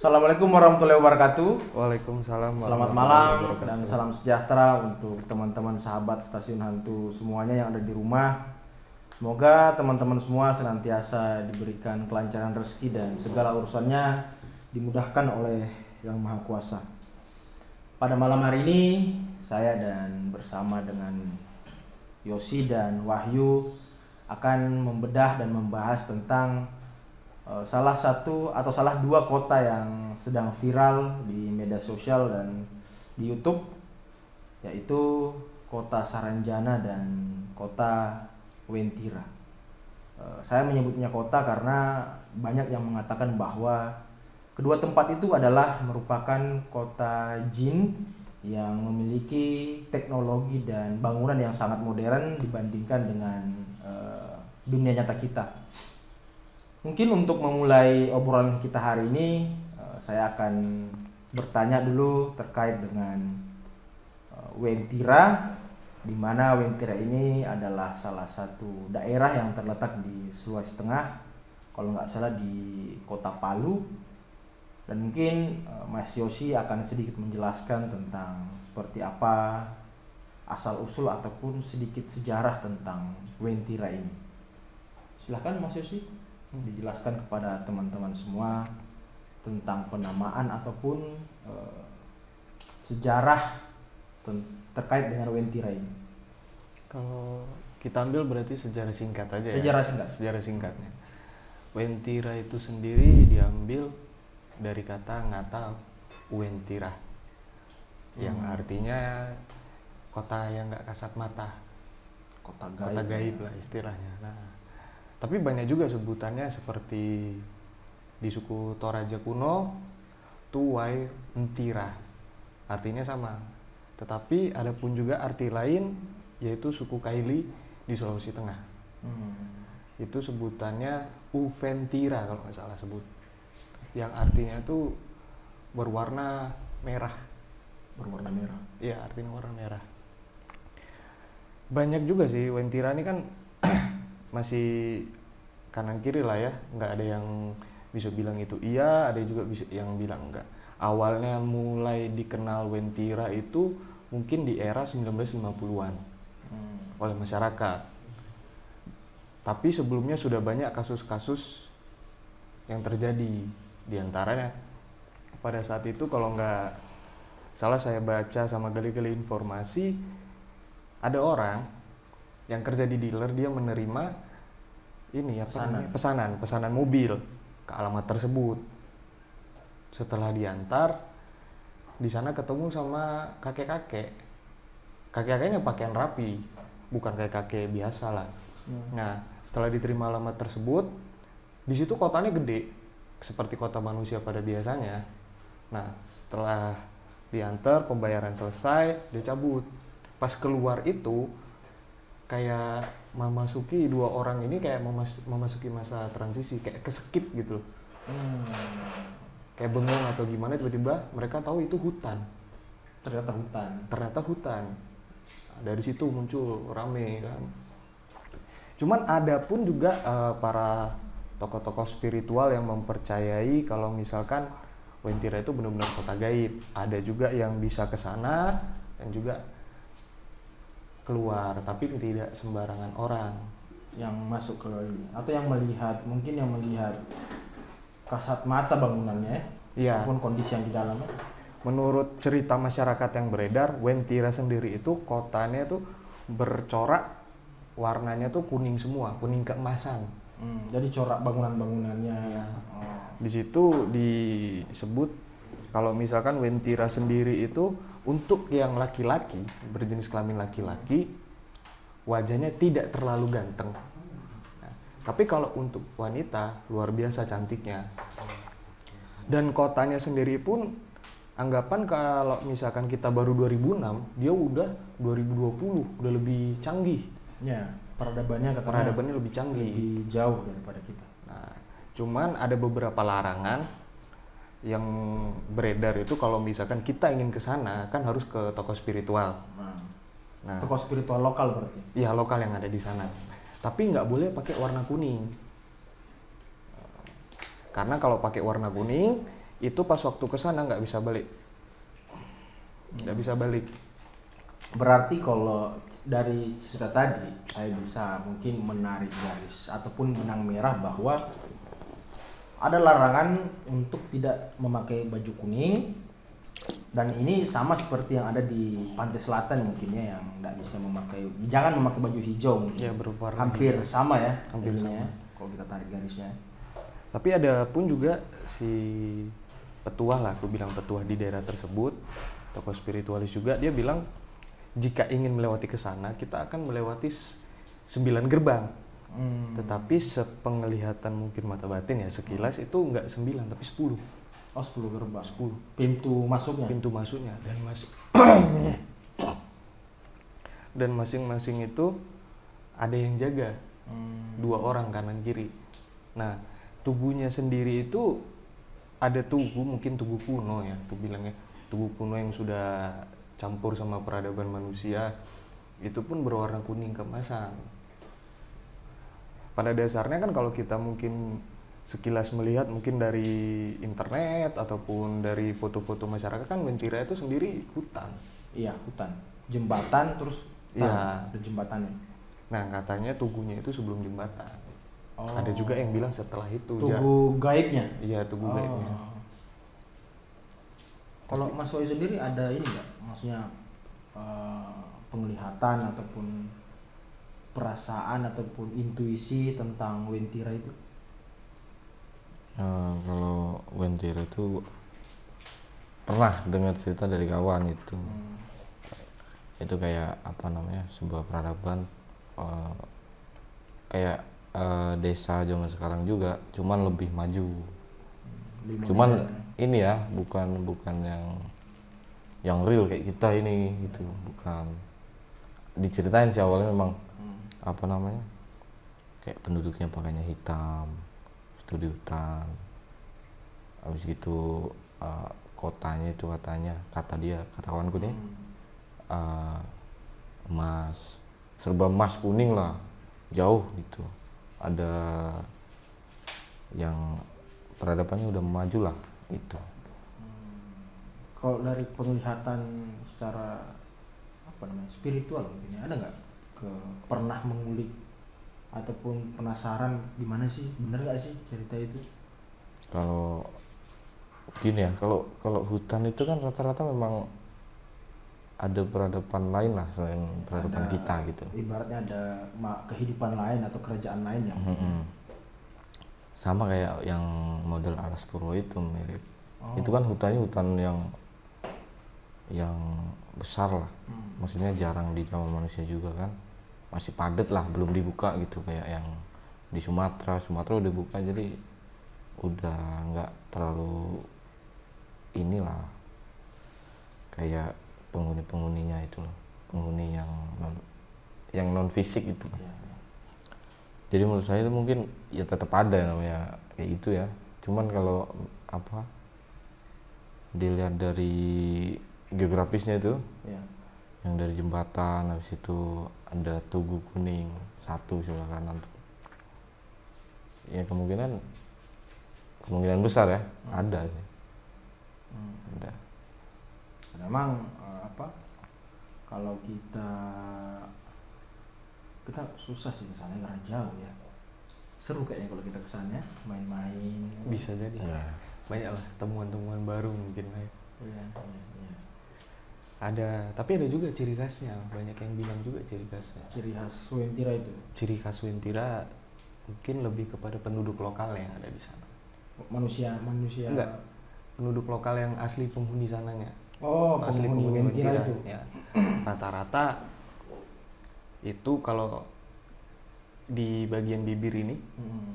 Assalamualaikum warahmatullahi wabarakatuh. Waalaikumsalam Selamat warahmatullahi malam wabarakatuh. dan salam sejahtera untuk teman-teman sahabat Stasiun Hantu semuanya yang ada di rumah. Semoga teman-teman semua senantiasa diberikan kelancaran rezeki dan segala urusannya dimudahkan oleh Yang Maha Kuasa. Pada malam hari ini saya dan bersama dengan Yosi dan Wahyu akan membedah dan membahas tentang salah satu atau salah dua kota yang sedang viral di media sosial dan di YouTube, yaitu kota Saranjana dan kota Wentira. Saya menyebutnya kota karena banyak yang mengatakan bahwa kedua tempat itu adalah merupakan kota jin yang memiliki teknologi dan bangunan yang sangat modern dibandingkan dengan dunia nyata kita. Mungkin untuk memulai obrolan kita hari ini, saya akan bertanya dulu terkait dengan Wentira, di mana Wentira ini adalah salah satu daerah yang terletak di Sulawesi Tengah, kalau nggak salah di kota Palu. Dan mungkin Mas Yosi akan sedikit menjelaskan tentang seperti apa asal-usul ataupun sedikit sejarah tentang Wentira ini. Silahkan Mas Yosi dijelaskan kepada teman-teman semua tentang penamaan ataupun sejarah terkait dengan Wentira ini. Kalau kita ambil berarti sejarah singkat aja Sejarah ya. singkat. Sejarah singkatnya. Wentira itu sendiri diambil dari kata ngata Wentira, yang artinya kota yang nggak kasat mata, Kota gaib lah istilahnya. Nah, tapi banyak juga sebutannya seperti di suku Toraja kuno Tuwai Mentira, artinya sama. Tetapi ada pun juga arti lain, yaitu suku Kaili di Sulawesi Tengah. Itu sebutannya Uventira kalau nggak salah sebut, yang artinya itu berwarna merah. Berwarna merah. Iya, artinya warna merah. Banyak juga sih Wentira ini kan masih kanan kiri lah ya, nggak ada yang bisa bilang itu iya, ada juga bisa yang bilang enggak. Awalnya mulai dikenal Wentira itu mungkin di era 1950-an oleh masyarakat. Tapi sebelumnya sudah banyak kasus-kasus yang terjadi. Di antaranya pada saat itu kalau nggak salah saya baca sama gali-gali informasi, ada orang yang kerja di dealer, dia menerima ini pesanan mobil ke alamat tersebut. Setelah diantar, di sana ketemu sama kakek-kakeknya pakaian rapi, bukan kayak kakek biasa lah. Nah, setelah diterima alamat tersebut, di situ kotanya gede seperti kota manusia pada biasanya. Nah, setelah diantar, pembayaran selesai, dia cabut. Pas keluar itu kayak memasuki dua orang ini kayak memasuki masa transisi, kayak keskip gitu. Kayak bengong atau gimana, tiba-tiba mereka tahu itu hutan. Ternyata hutan. Dari situ muncul rame kan. Cuman ada pun juga para tokoh-tokoh spiritual yang mempercayai kalau misalkan Wentira itu benar-benar kota gaib. Ada juga yang bisa ke sana dan juga keluar, tapi tidak sembarangan orang Yang masuk ke atau yang melihat, mungkin yang melihat kasat mata bangunannya, ya. maupun kondisi yang di dalamnya. Menurut cerita masyarakat yang beredar, Wentira sendiri itu kotanya itu bercorak, warnanya tuh kuning semua, kuning keemasan. Jadi corak bangunan-bangunannya. Ya. Di situ disebut kalau misalkan Wentira sendiri itu untuk yang laki-laki, berjenis kelamin laki-laki, wajahnya tidak terlalu ganteng. Nah, tapi kalau untuk wanita, luar biasa cantiknya. Dan kotanya sendiri pun, anggapan kalau misalkan kita baru 2006, dia udah 2020, udah lebih canggih. Ya, peradabannya lebih canggih. Lebih jauh daripada kita. Nah, cuman ada beberapa larangan yang beredar itu kalau misalkan kita ingin ke sana kan harus ke tokoh spiritual. Nah, tokoh spiritual lokal berarti? Iya, lokal yang ada di sana. Tapi nggak boleh pakai warna kuning. Karena kalau pakai warna kuning itu pas waktu ke sana nggak bisa balik. Nggak bisa balik. Berarti kalau dari cerita tadi saya bisa mungkin menarik garis ataupun benang merah bahwa ada larangan untuk tidak memakai baju kuning, dan ini sama seperti yang ada di pantai selatan mungkinnya yang nggak bisa memakai, jangan memakai baju hijau mungkin. Ya, berwarna hampir hijau. sama ya, Hampir jadinya, sama. kalau kita tarik garisnya. Tapi ada pun juga si petuah lah, aku bilang petuah di daerah tersebut, tokoh spiritualis juga, dia bilang jika ingin melewati ke sana kita akan melewati 9 gerbang. Tetapi sepenglihatan mungkin mata batin ya sekilas itu nggak 9 tapi 10. Oh, 10 gerbang. 10 Pintu masuknya. pintu masuknya dan masing-masing itu ada yang jaga, 2 orang kanan kiri. Nah, tugunya sendiri itu ada tugu, mungkin tugu kuno ya, tuh bilangnya tugu kuno yang sudah campur sama peradaban manusia, itu pun berwarna kuning keemasan. Pada dasarnya kan kalau kita mungkin sekilas melihat mungkin dari internet ataupun dari foto-foto masyarakat kan Wentira itu sendiri hutan. Iya, hutan. Jembatan terus Iya. ada jembatannya. Nah, katanya tugunya itu sebelum jembatan. Oh. Ada juga yang bilang setelah itu. Tugu gaibnya. Iya, tugu gaibnya. Kalau Mas Wahyu sendiri ada ini nggak? Maksudnya penglihatan ataupun perasaan ataupun intuisi tentang Wentira itu? Kalau Wentira itu pernah dengar cerita dari kawan itu. Itu kayak apa namanya, sebuah peradaban kayak desa zaman sekarang juga, cuman lebih maju. Cuman ini ya, bukan yang real kayak kita ini gitu, bukan. Diceritain sih awalnya memang apa namanya, kayak penduduknya pakainya hitam, itu di hutan. Habis gitu kotanya itu katanya, kata kawanku nih, emas, serba emas kuning lah, jauh gitu. Ada yang peradabannya udah maju lah itu. Kalau dari penglihatan secara apa namanya, spiritual mungkin ya, ada nggak pernah mengulik ataupun penasaran gimana sih, bener nggak sih cerita itu? Kalau gini ya, kalau hutan itu kan rata-rata memang ada peradaban lain lah selain peradaban kita gitu. Ibaratnya ada kehidupan lain atau kerajaan lain yang sama kayak yang model Alas Purwo itu mirip. Itu kan hutannya hutan yang besar lah. Maksudnya jarang di zaman manusia juga kan. Masih padat lah, belum dibuka gitu kayak yang di Sumatera udah buka, jadi udah nggak terlalu inilah kayak penghuninya itu loh, penghuni yang non fisik itu. Jadi menurut saya itu mungkin ya tetap ada namanya kayak gitu ya, cuman kalau apa dilihat dari geografisnya itu yang dari jembatan, habis itu ada tugu kuning satu sebelah kanan tuh, ya kemungkinan besar ya ada sih. Ada. Memang kalau kita susah sih kesana karena jauh ya. Seru kayaknya kalau kita kesana main-main. Bisa jadi. Ya. Banyak lah temuan-temuan baru mungkin lah. Iya. Ada, tapi ada juga ciri khasnya. Banyak yang bilang juga ciri khasnya. Ciri khas Wentira itu. Ciri khas Wentira mungkin lebih kepada penduduk lokal yang ada di sana. Manusia. Enggak. Penduduk lokal yang asli penghuni sananya. Oh, Asli penghuni Wentira itu. Ya. Rata-rata itu kalau di bagian bibir ini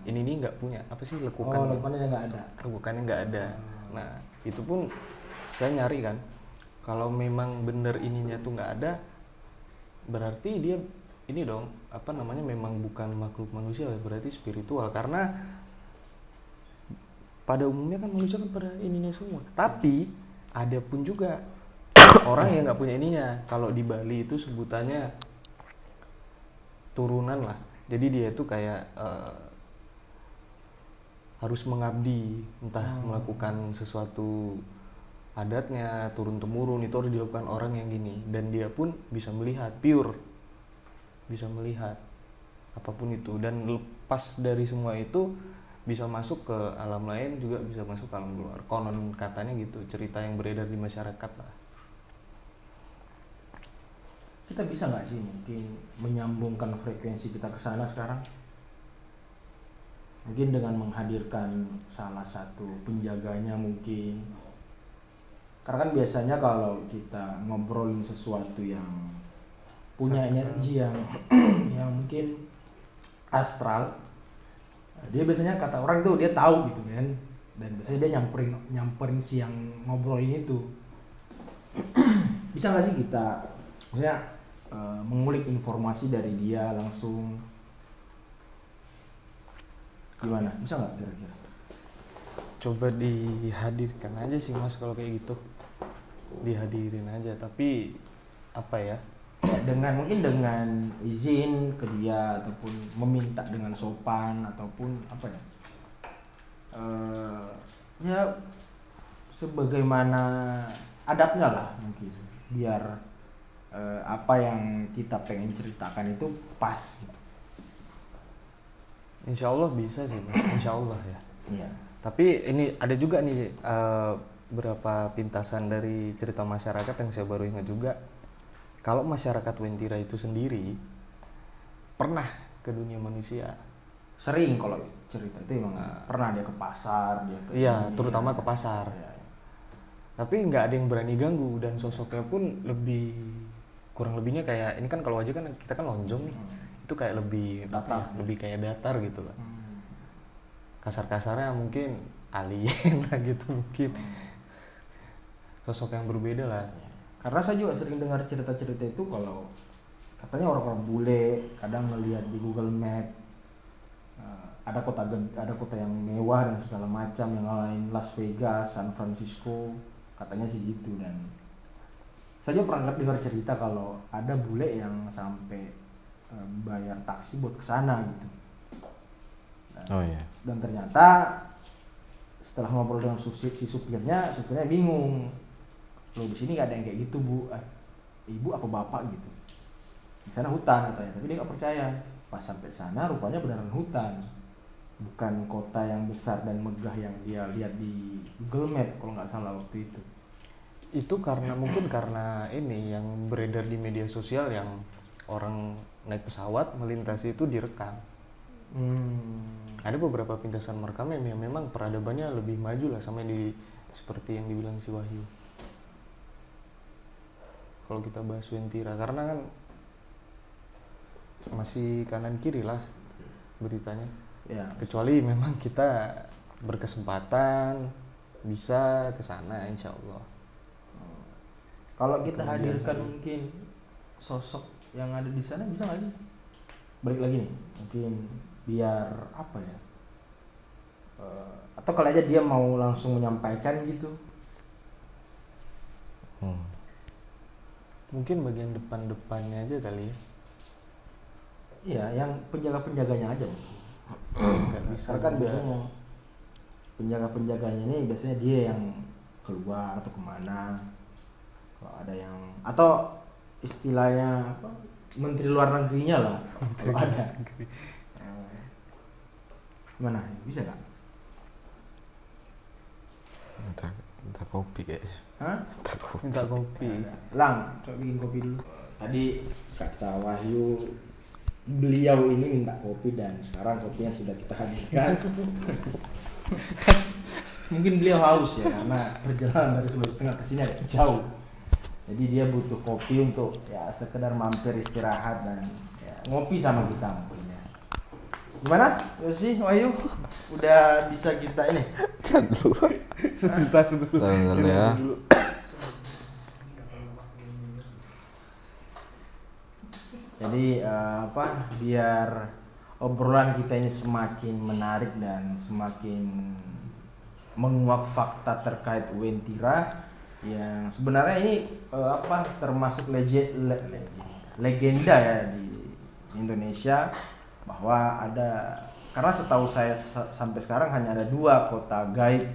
nggak punya apa sih, lekukan. Lekukannya nggak ada. Lekukannya nggak ada. Nah, itu pun saya nyari kan. Kalau memang bener ininya tuh nggak ada, berarti dia ini dong, apa namanya, memang bukan makhluk manusia, berarti spiritual. Karena pada umumnya kan manusia kan pada ininya semua. Tapi ada pun juga orang yang nggak punya ininya. Kalau di Bali itu sebutannya turunan lah. Jadi dia itu kayak harus mengabdi, entah melakukan sesuatu adatnya turun temurun itu harus dilakukan orang yang gini, dan dia pun bisa melihat bisa melihat apapun itu, dan lepas dari semua itu bisa masuk ke alam lain, juga bisa masuk ke alam luar, konon katanya gitu, cerita yang beredar di masyarakat lah. Kita bisa nggak sih mungkin menyambungkan frekuensi kita ke sana sekarang? Mungkin dengan menghadirkan salah satu penjaganya mungkin. Karena kan biasanya kalau kita ngobrolin sesuatu yang punya energi yang yang mungkin astral, dia biasanya kata orang itu dia tahu gitu kan, dan biasanya dia nyamperin si yang ngobrolin itu. Bisa nggak sih kita maksudnya mengulik informasi dari dia langsung, gimana? Bisa nggak kira-kira? Coba dihadirkan aja sih Mas kalau kayak gitu, dihadirin aja, tapi apa ya, dengan mungkin dengan izin ke dia ataupun meminta dengan sopan ataupun apa ya, ya sebagaimana adabnya lah mungkin, biar apa yang kita pengen ceritakan itu pas gitu. Insya Allah bisa sih Mas, Insya Allah ya. Iya. Tapi ini ada juga nih beberapa pintasan dari cerita masyarakat yang saya baru ingat juga. Kalau masyarakat Wentira itu sendiri pernah ke dunia manusia. Sering kalau cerita itu emang pernah dia ke pasar, dia ke Iya, ini, terutama ya. ke pasar. Iya. Tapi nggak ada yang berani ganggu, dan sosoknya pun lebih kurang lebihnya kayak ini kan, kalau aja kan kita kan lonjong nih. Itu kayak lebih Datar. lebih kayak datar gitu lah. Kasar-kasarnya mungkin alien lah gitu mungkin. Sosok yang berbeda lah. Karena saya juga sering dengar cerita-cerita itu kalau katanya orang-orang bule kadang melihat di Google Map ada kota yang mewah dan segala macam, yang lain Las Vegas, San Francisco, katanya sih gitu. Dan saya juga pernah dengar cerita kalau ada bule yang sampai bayar taksi buat kesana gitu. Oh iya. Dan ternyata setelah ngobrol dengan si supirnya bingung. Loh, di sini nggak ada yang kayak gitu bu, ibu apa bapak gitu. Di sana hutan katanya, tapi dia nggak percaya. Pas sampai sana rupanya beneran hutan, bukan kota yang besar dan megah yang dia lihat di Google Map kalau nggak salah waktu itu. Itu karena mungkin karena ini yang beredar di media sosial, yang orang naik pesawat melintasi itu direkam. Ada beberapa pintasan merekam yang memang peradabannya lebih maju lah, sama seperti yang dibilang si Wahyu. Kalau kita bahas Wentira, karena kan masih kanan kiri lah beritanya. Ya. Kecuali memang kita berkesempatan bisa ke sana, insya Allah. Kalau kita hadirkan mungkin sosok yang ada di sana, bisa nggak sih? Balik lagi nih, mungkin biar apa ya? Atau kalau aja dia mau langsung menyampaikan gitu. Mungkin bagian depannya aja kali ya. Iya, yang penjaga-penjaganya aja. Nggak bisa. Karena kan biasanya penjaga-penjaganya ini biasanya dia yang keluar atau kemana. Kalau ada yang, atau istilahnya apa, menteri luar negerinya lah kalau ada. Gimana? Bisa nggak? Minta kopi kayaknya. Hah? Minta kopi. Lang, coba bikin kopi dulu. Tadi kata Wahyu, beliau ini minta kopi dan sekarang kopinya sudah kita hadirkan. Mungkin beliau haus ya, karena perjalanan dari Sulawesi Tengah ke sini agak jauh. Jadi dia butuh kopi untuk ya sekedar mampir istirahat dan ya, ngopi sama kita mungkin ya. Gimana? Yosi, Wahyu, udah bisa kita ini? Sebentar dulu. Bentar ya. Jadi biar obrolan kita ini semakin menarik dan semakin menguak fakta terkait Wentira yang sebenarnya ini termasuk legenda ya di Indonesia, bahwa ada karena setahu saya sampai sekarang hanya ada 2 kota gaib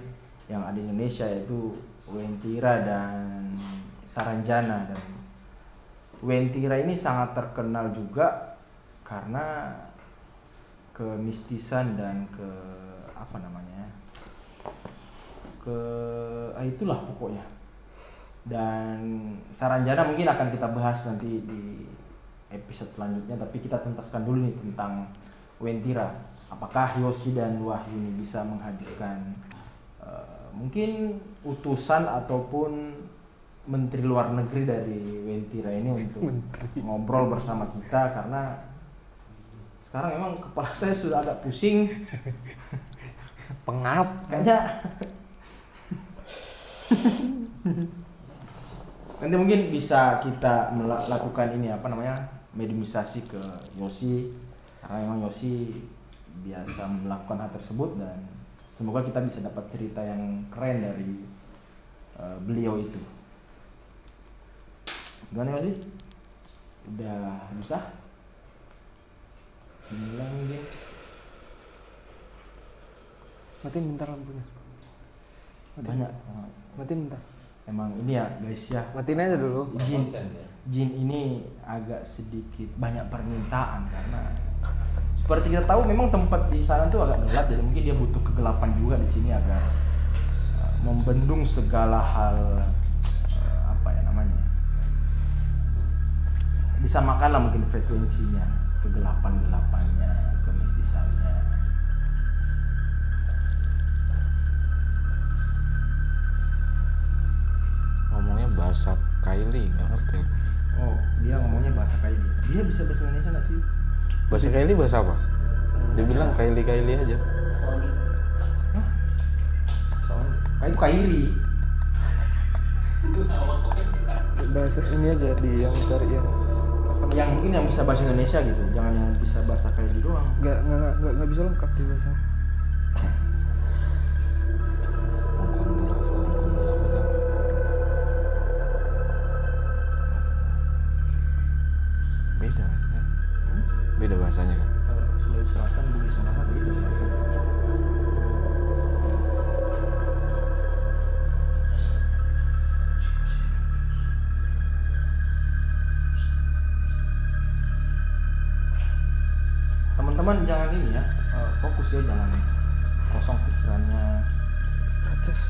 yang ada di Indonesia, yaitu Wentira dan Saranjana. Dan Wentira ini sangat terkenal juga karena kemistisan dan itulah pokoknya. Dan Saranjana mungkin akan kita bahas nanti di episode selanjutnya, tapi kita tuntaskan dulu nih tentang Wentira. Apakah Yosi dan Wahyu ini bisa menghadirkan mungkin utusan ataupun menteri luar negeri dari Wentira ini untuk ngobrol bersama kita, karena sekarang emang kepala saya sudah agak pusing. Pengap Kayaknya nanti mungkin bisa kita melakukan ini mediumisasi ke Yosi, karena memang Yosi biasa melakukan hal tersebut, dan semoga kita bisa dapat cerita yang keren dari beliau itu. Gimana Yosi? Udah bisa? Dimulai mungkin. matiin bentar lampunya. Banyak. Matiin bentar. Emang ini ya guys ya. Matiin aja dulu. Jin ini agak sedikit banyak permintaan, karena seperti kita tahu memang tempat di sana tuh agak gelap, jadi mungkin dia butuh kegelapan juga di sini agar membendung segala hal disamakanlah mungkin frekuensinya, kegelapannya, kemistisannya. Ngomongnya bahasa Kaili, nggak ngerti. Oh, dia ngomongnya bahasa Kaili. Dia bisa bahasa Indonesia nggak sih? Bahasa Kaili bahasa apa? Dia bilang Kaili aja. Hah? Soalnya itu Kairi. Bahasa ini aja di yang cari yang Yang mungkin yang bisa bahasa Indonesia gitu, jangan yang bisa bahasa Kaili doang. nggak bisa lengkap di bahasa. Rukun Dulafa itu apa? Beda bahasanya. Beda bahasanya kan? Sulawesi Selatan, Bugis Manado beda. Teman-teman jangan ini ya, fokus ya, jangan kosong pikirannya. Acas.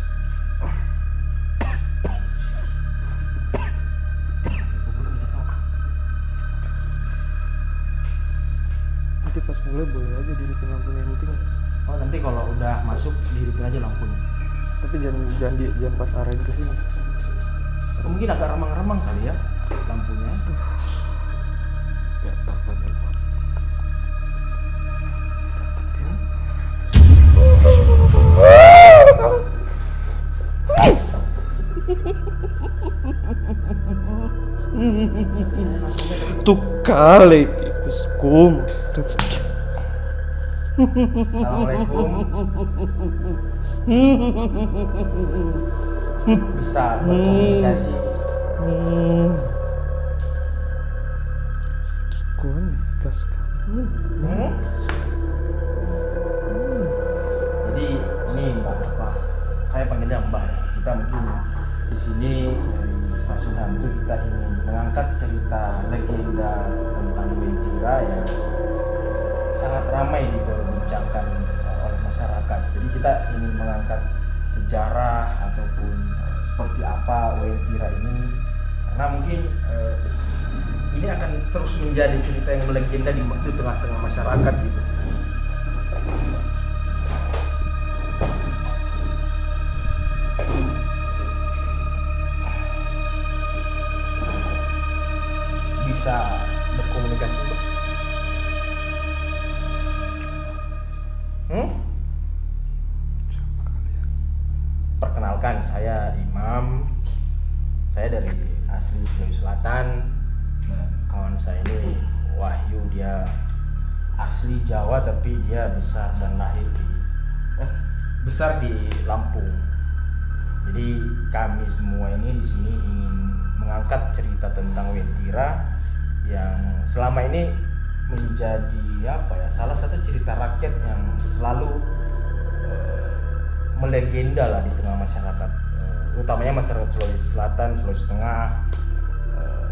Nanti pas mulai boleh aja dihidupin lampunya, yang penting. Oh, nanti kalau udah masuk dihidupin aja lampunya. Tapi jangan pas arahin ke sini. Mungkin agak remang-remang kali ya lampunya. Gatal banget. Tuh kali kuskum. Assalamualaikum. Bisa berkomunikasi. Kikuan gas kamu. Jadi ini Mbak apa? Saya panggilnya Mbak. Kita mungkin di sini dari Stasiun Hantu kita ingin mengangkat cerita legenda tentang Wentira yang sangat ramai diperbincangkan oleh masyarakat. Jadi kita ingin mengangkat sejarah ataupun seperti apa Wentira ini, karena mungkin ini akan terus menjadi cerita yang melegenda di tengah-tengah masyarakat gitu. Bisa berkomunikasi, Mbak? Perkenalkan, saya Imam. Saya dari asli Sulawesi Selatan. Nah, kawan saya ini Wahyu, dia asli Jawa tapi dia besar dan lahir besar di Lampung. Jadi kami semua ini di sini ingin mengangkat cerita tentang Wentira yang selama ini menjadi apa ya, salah satu cerita rakyat yang selalu melegenda lah di tengah masyarakat, utamanya masyarakat Sulawesi Selatan, Sulawesi Tengah,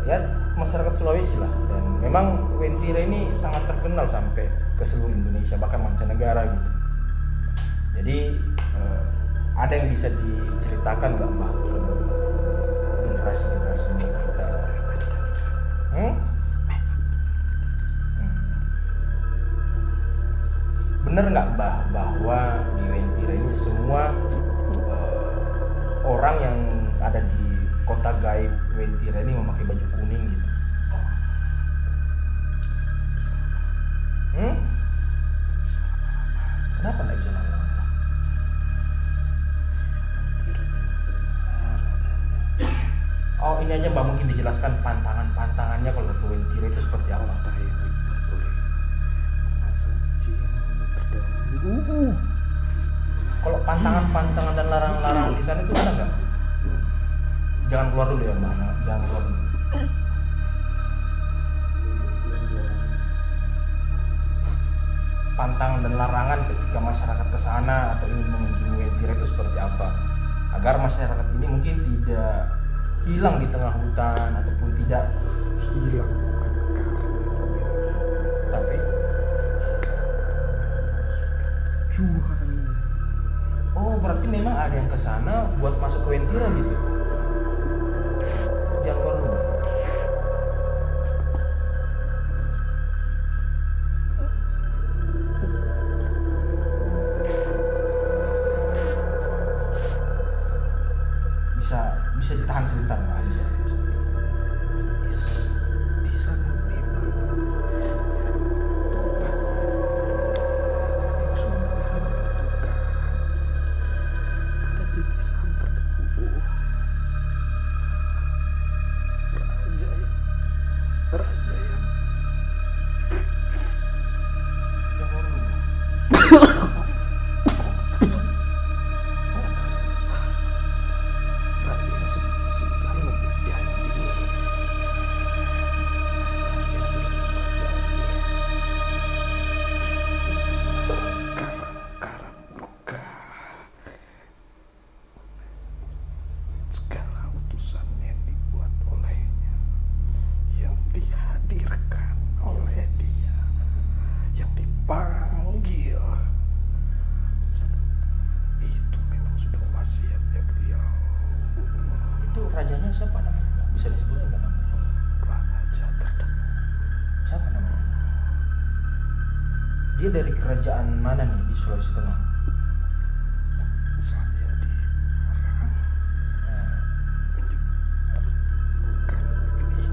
ya masyarakat Sulawesi lah. Dan memang Wentire ini sangat terkenal sampai ke seluruh Indonesia, bahkan mancanegara gitu. Jadi ada yang bisa diceritakan nggak Mbak ke generasi-generasi kita? Bener nggak Mbah bahwa di Wentire ini semua orang yang ada di kota gaib Wentire ini memakai baju kuning gitu? Kenapa nggak bisa nanya? Oh ini aja Mbak, mungkin dijelaskan pantangannya kalau ke Wentire itu seperti apa? Kalau pantangan dan larang-larang di sana itu ada nggak? Jangan keluar dulu ya Mbak, jangan keluar dulu. Pantangan dan larangan ketika masyarakat ke sana atau ingin mengunjungi Wentire itu seperti apa? Agar masyarakat ini mungkin tidak hilang di tengah hutan ataupun tidak hilang, tapi tujuan. Oh berarti memang ada yang ke sana buat masuk ke Wentire gitu? Jangan keluar dulu. Bisa ditahan sebentar nggak? Bisa. Di sana memang tempat yang semua menentukan pada titisan terdahulu raja yang rajanya siapa namanya? Bisa disebutin nggak namanya? raja terdahulu. Siapa namanya? Dia dari kerajaan mana nih di Sulawesi Tengah? Saya dilarang menyebutkan ini.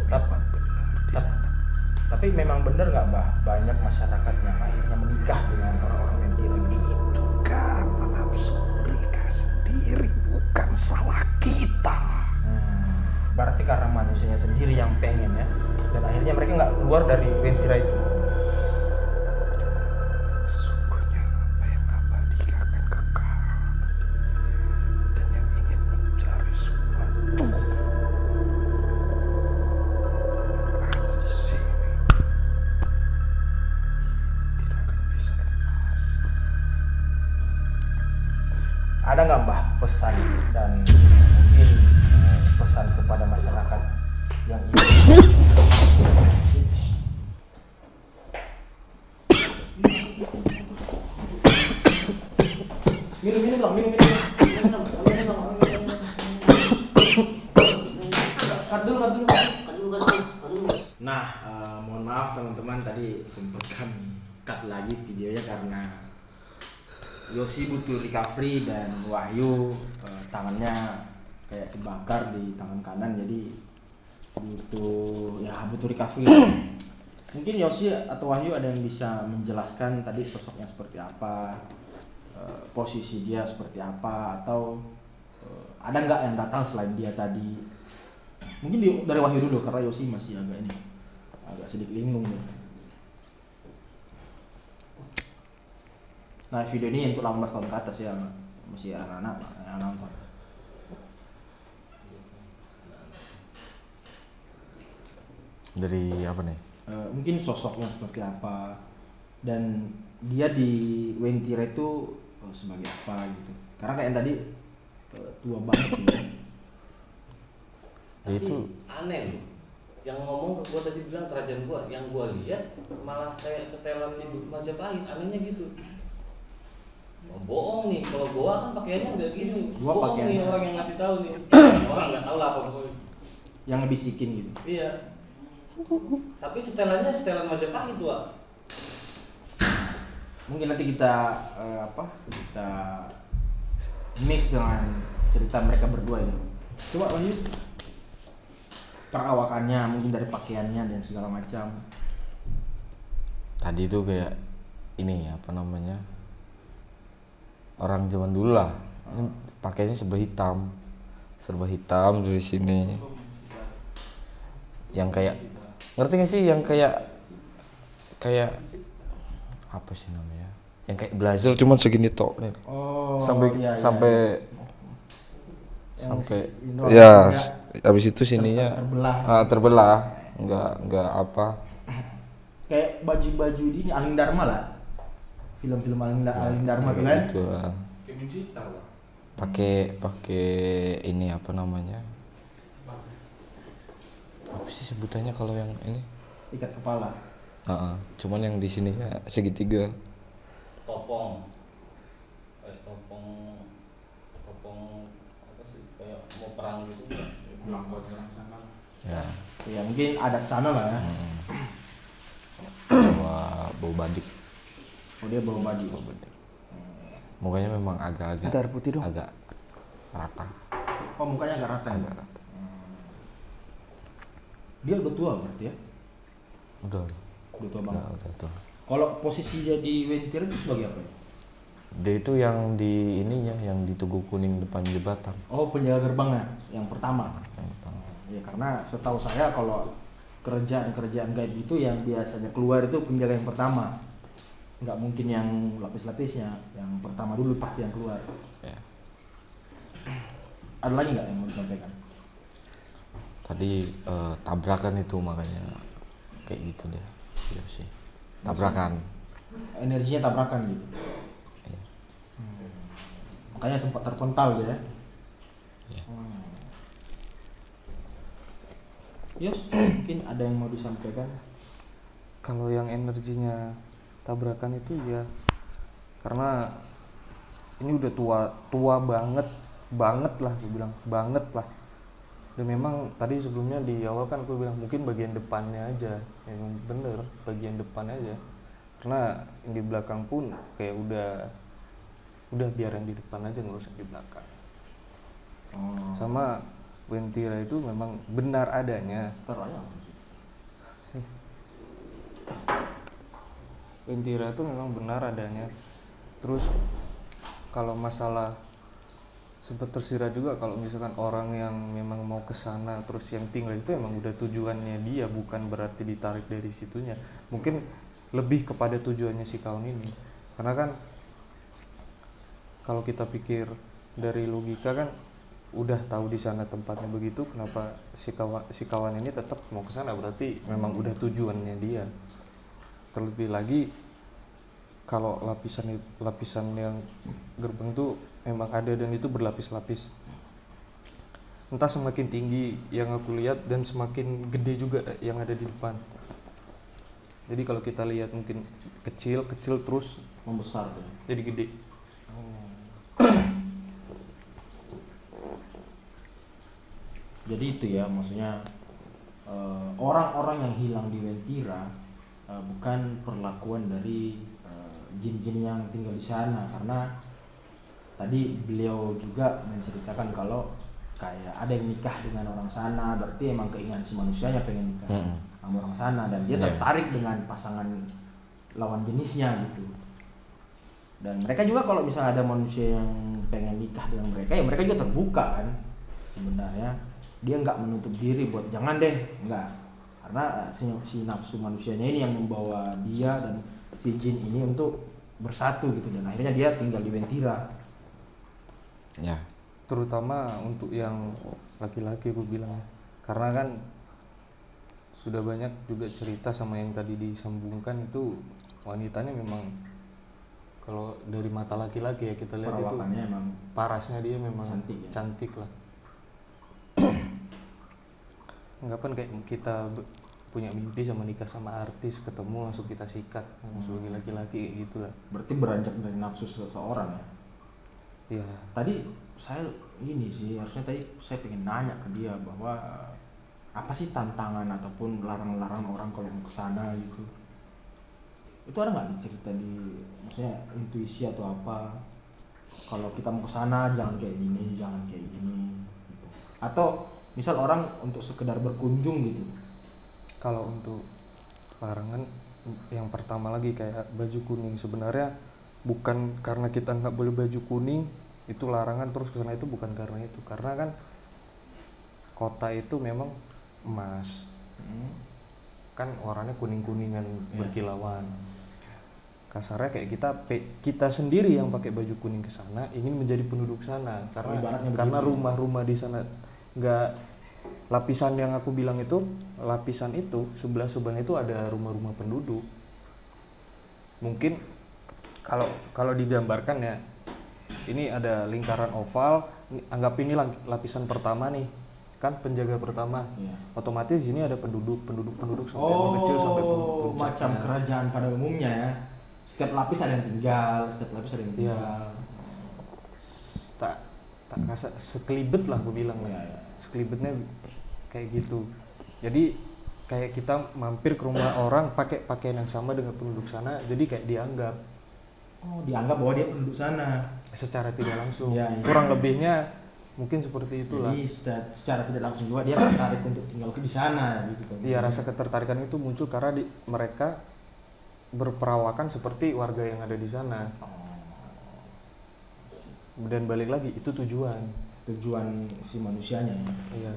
Memang benar di sana. Tapi memang benar nggak Mbah, banyak masyarakat yang akhirnya menikah dengan orang-orang Wentire gitu? Itu karena nafsu mereka sendiri, bukan salah kita. Berarti karena manusianya sendiri yang pengen ya, dan akhirnya mereka nggak keluar dari Wentire itu. Sesungguhnya apa yang abadi akan kekal, dan yang ingin mencari sesuatu ada di sini. Tidak akan bisa lepas. Ada nggak Mbah pesan dan mungkin pesan kepada masyarakat yang ingin minum. Cut dulu. Nah, mohon maaf teman-teman, tadi sempat kami cut lagi videonya karena Yosi butuh recovery dan Wahyu tangannya kayak dibakar di tangan kanan, jadi butuh recovery. Mungkin Yosi atau Wahyu ada yang bisa menjelaskan tadi sosoknya seperti apa, posisi dia seperti apa, atau ada nggak yang datang selain dia tadi? Mungkin dari Wahyu dulu karena Yosi masih agak sedikit linglung ya. Nah video ini untuk 18 tahun ke atas ya, masih anak-anak yang nonton. Dari apa nih? Mungkin sosoknya seperti apa, dan dia di Wentira itu sebagai apa gitu. Karena kayak yang tadi tua banget gitu. Dia Tapi itu aneh loh. Yang ngomong ke gua tadi bilang kerajaan gua, yang gua lihat malah kayak setelan di Majapahit, anehnya gitu. Oh, bohong nih, kalau gua kan pakaiannya nggak gini. Gua Bohong nih pakaiannya. orang yang ngasih tahu nih. Orang nggak tahu lah pokoknya. Yang ngebisikin gitu. Iya. Tapi setelannya setelan Majapahit tuh, Wak. Mungkin nanti kita kita mix dengan cerita mereka berdua ini. Coba lanjut. Perawakannya, mungkin dari pakaiannya dan segala macam. tadi itu kayak ini apa namanya, orang zaman dulu lah. Ini pakainya serba hitam dari sini. Yang kayak, ngerti gak sih, yang kayak apa sih namanya? Yang kayak blazer cuman segini tok nih. Oh, Sampai iya, iya. sampai Yang sampai ini ya warnanya habis itu sininya terbelah. terbelah, nggak apa. Kayak baju-baju di ini Aling Dharma lah. Film-film Aling Dharma tuh kan. Gitu lah. Pakai ini apa namanya? Apa sih sebutannya kalau yang ini? Ikat kepala. Cuman yang di sininya segitiga. Topong. Topong apa sih? Kayak mau perang gitu. Ya. Ya mungkin adat sana lah ya. Bawa badik. Oh dia bawa baju. Mukanya memang agak-agak Ada air putih dong. agak rata. Oh mukanya agak rata. Agak Ya? rata. Dia udah tua berarti ya? Udah Udah tua banget. udah tuh. Kalau posisi dia di Wentira itu sebagai apa ya? Dia itu yang di ininya, yang di Tugu Kuning depan jembatan. Oh penjaga gerbangnya yang pertama. Yang pertama. Ya karena setahu saya kalau kerjaan gaib itu yang biasanya keluar itu penjaga yang pertama. Nggak mungkin yang lapis-lapisnya, yang pertama dulu pasti yang keluar. Ya. Ada lagi nggak yang mau disampaikan? Tadi tabrakan itu makanya kayak gitu deh. Iya sih. Tabrakan. Energinya tabrakan gitu. Iya. Makanya sempat terpental dia. Iya. Yos, mungkin ada yang mau disampaikan? Kalau yang energinya tabrakan itu ya karena ini udah tua banget lah, gue bilang banget lah. Dan memang tadi sebelumnya di awal kan gue bilang mungkin bagian depannya aja yang bener, bagian depan aja, karena yang di belakang pun kayak udah biar yang di depan aja, nggak usah di belakang. Oh. Sama Wentira itu memang benar adanya. Taruh aja. Wentira itu memang benar adanya. Terus kalau masalah sempat tersirat juga kalau misalkan orang yang memang mau ke sana terus yang tinggal itu emang udah tujuannya dia, bukan berarti ditarik dari situnya. Mungkin lebih kepada tujuannya si kawan ini. Karena kan kalau kita pikir dari logika kan udah tahu di sana tempatnya begitu, kenapa si kawan ini tetap mau ke sana, berarti memang udah tujuannya dia. Terlebih lagi kalau lapisan yang gerbang itu memang ada dan itu berlapis-lapis. Entah semakin tinggi yang aku lihat dan semakin gede juga yang ada di depan. Jadi kalau kita lihat mungkin kecil terus Membesar tuh. jadi gede. Jadi itu ya maksudnya orang-orang yang hilang di Wentira bukan perlakuan dari jin-jin yang tinggal di sana, karena tadi beliau juga menceritakan kalau kayak ada yang nikah dengan orang sana, berarti emang keinginan si manusianya pengen nikah sama orang sana dan dia tertarik dengan pasangan lawan jenisnya gitu. Dan mereka juga kalau misalnya ada manusia yang pengen nikah dengan mereka, ya mereka juga terbuka kan sebenarnya. Dia nggak menutup diri buat jangan deh, nggak, karena si nafsu manusianya ini yang membawa dia dan si jin ini untuk bersatu gitu, dan akhirnya dia tinggal di Wentira. Ya. Terutama untuk yang laki-laki gue bilang, karena kan sudah banyak juga cerita sama yang tadi disambungkan, itu wanitanya memang kalau dari mata laki-laki ya kita lihat itu Perawakannya emang parasnya dia memang cantik ya? cantik lah. Anggapan kayak kita punya mimpi sama nikah sama artis, ketemu langsung kita sikat sebagai laki-laki kayak gitulah. berarti beranjak dari nafsu seseorang ya. Iya. Tadi saya ini sih, harusnya tadi saya pengen nanya ke dia bahwa apa sih tantangan ataupun larang-larang orang kalau mau ke sana gitu. Itu ada nggak cerita di, maksudnya intuisi atau apa? Kalau kita mau ke sana jangan kayak gini, jangan kayak gini. Gitu. Atau misal orang untuk sekedar berkunjung gitu. Kalau untuk larangan yang pertama lagi kayak baju kuning, sebenarnya bukan karena kita nggak boleh baju kuning itu larangan terus kesana, itu bukan karena itu, karena kan kota itu memang emas, kan warnanya kuning-kuningan berkilauan. Kasarnya kayak kita sendiri yang pakai baju kuning ke sana ingin menjadi penduduk sana, karena rumah-rumah di sana nggak, lapisan yang aku bilang itu, lapisan itu sebelah-sebelahnya itu ada rumah-rumah penduduk. Mungkin kalau digambarkan ya, ini ada lingkaran oval, anggap ini lapisan pertama nih, kan penjaga pertama. Iya. Otomatis di sini ada penduduk sampai mengecil sampai puncaknya. Macam kerajaan pada umumnya ya. Setiap lapis ada yang tinggal, setiap lapis ada yang Iya. tinggal. Tak kasar, sekelibet lah aku bilang. Iya, iya. Sekelibetnya kayak gitu. Jadi kayak kita mampir ke rumah orang pakai pakaian yang sama dengan penduduk sana, jadi kayak dianggap. Oh, dianggap bahwa dia penduduk sana. Secara tidak langsung. Iya, iya. Kurang lebihnya mungkin seperti itulah. Jadi secara tidak langsung juga dia tertarik untuk tinggal di sana gitu kan. Iya, rasa ketertarikan itu muncul karena mereka berperawakan seperti warga yang ada di sana. Dan balik lagi, itu tujuan si manusianya ya. Iya.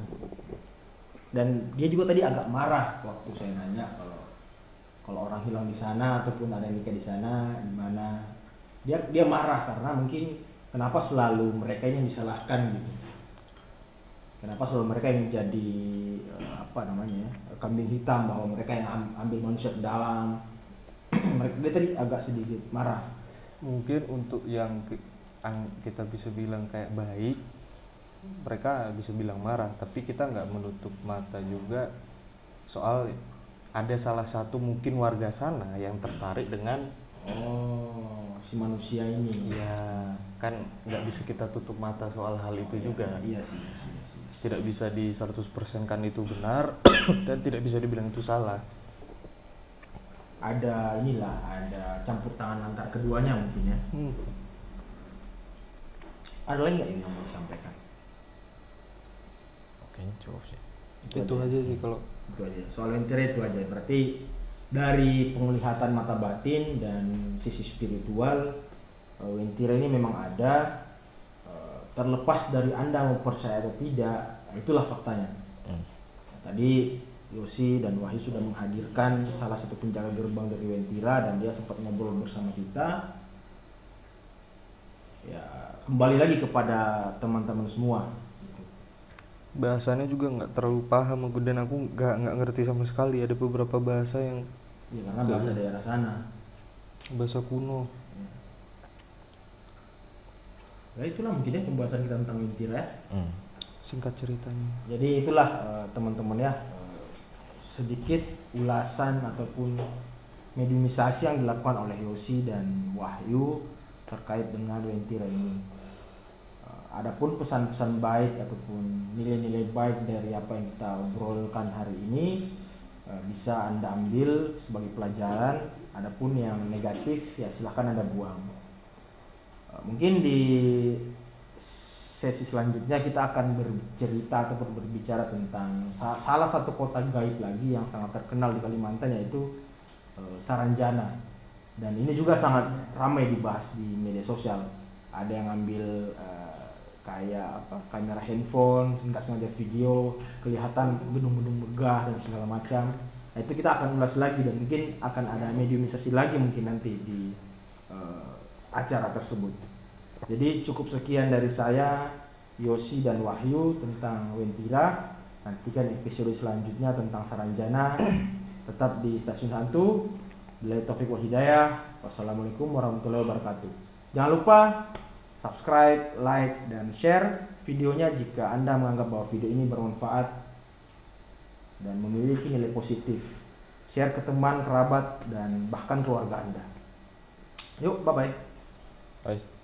Dan dia juga tadi agak marah waktu saya nanya kalau orang hilang di sana ataupun ada yang nikah di sana di mana. Dia marah karena mungkin kenapa selalu mereka yang disalahkan gitu. Kenapa selalu mereka yang jadi kambing hitam, bahwa mereka yang ambil manusia ke dalam. Dia tadi agak sedikit marah. Mungkin untuk yang kita bisa bilang kayak baik, mereka bisa bilang marah, tapi kita nggak menutup mata juga soal ada salah satu mungkin warga sana yang tertarik dengan si manusia ini. ya kan, nggak bisa kita tutup mata soal hal itu juga. Iya sih. Tidak bisa di 100% kan itu benar dan tidak bisa dibilang itu salah. Ada campur tangan antar keduanya mungkin ya. Ada lagi nggak yang mau disampaikan? Oke, cukup sih. Itu aja sih kalau Itu aja. Soal Wentira itu aja. Berarti dari penglihatan mata batin dan sisi spiritual, Wentira ini memang ada. Terlepas dari Anda mau percaya atau tidak, itulah faktanya. Tadi Yosi dan Wahyu sudah menghadirkan salah satu penjaga gerbang dari Wentira dan dia sempat ngobrol bersama kita. Ya, kembali lagi kepada teman-teman semua. bahasanya juga nggak terlalu paham aku, dan aku nggak ngerti sama sekali. Ada beberapa bahasa yang Ya, karena bahasa daerah sana. bahasa kuno. Ya itulah mungkin ya pembahasan kita tentang Wentira ya. Singkat ceritanya. Jadi itulah teman-teman ya, sedikit ulasan ataupun mediumisasi yang dilakukan oleh Yosi dan Wahyu terkait dengan Wentira ini. Adapun pesan-pesan baik ataupun nilai-nilai baik dari apa yang kita obrolkan hari ini bisa Anda ambil sebagai pelajaran. Adapun yang negatif ya silahkan Anda buang. Mungkin di sesi selanjutnya kita akan bercerita ataupun berbicara tentang salah satu kota gaib lagi yang sangat terkenal di Kalimantan, yaitu Saranjana. Dan ini juga sangat ramai dibahas di media sosial. Ada yang ambil kamera handphone, nggak sengaja video, kelihatan gedung-gedung megah dan segala macam. Nah, itu kita akan ulas lagi dan mungkin akan ada mediumisasi lagi mungkin nanti di acara tersebut. Jadi cukup sekian dari saya, Yosi dan Wahyu, tentang Wentira. Nantikan episode selanjutnya tentang Saranjana tetap di Stasiun Hantu. Billahi taufik wal hidayah. Wassalamualaikum warahmatullahi wabarakatuh. Jangan lupa subscribe, like, dan share videonya jika Anda menganggap bahwa video ini bermanfaat dan memiliki nilai positif. Share ke teman, kerabat, dan bahkan keluarga Anda. Yuk, bye-bye. Bye.